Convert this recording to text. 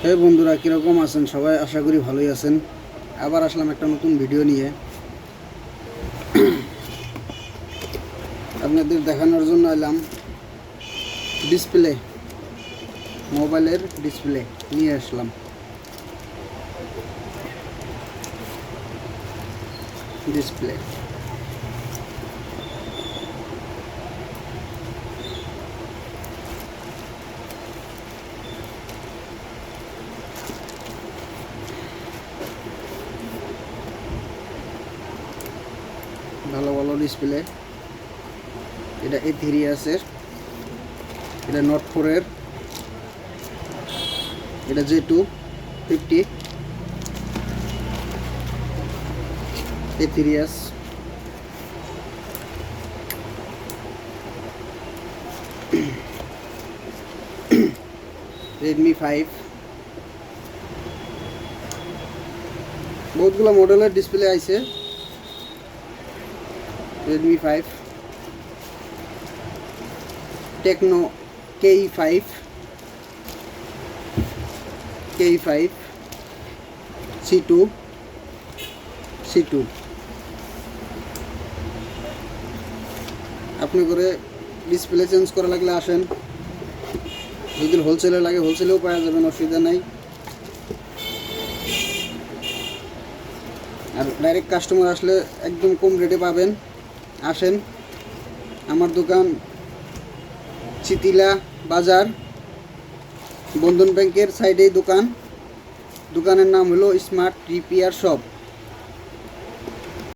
হে বন্ধুরা, কীরকম আছেন সবাই? আশা করি ভালোই আছেন। আবার আসলাম একটা নতুন ভিডিও নিয়ে আপনাদের দেখানোর জন্য এলাম ডিসপ্লে, মোবাইলের ডিসপ্লে নিয়ে আসলাম। ডিসপ্লে ভালো ভালো ডিসপ্লে। এটা A3s-এর, এটা নোট 4-এর, এটা J250 A3s। Redmi 5, বহুতগুলো মডেলের ডিসপ্লে আছে। Redmi 5, Tecno K5 C2 আপনি করে ডিসপ্লে চেঞ্জ করা লাগলে আসেন, যদি হোলসেলে লাগে হোলসেলেও পাওয়া যাবেন, অসুবিধা নাই। আর ডাইরেক্ট কাস্টমার আসলে একদম কম রেটে পাবেন। আসেন, আমার দোকান চিতিলা বাজার, বন্ধন ব্যাংকের সাইডেই দোকান। দোকানের নাম হলো স্মার্ট রিপেয়ার শপ।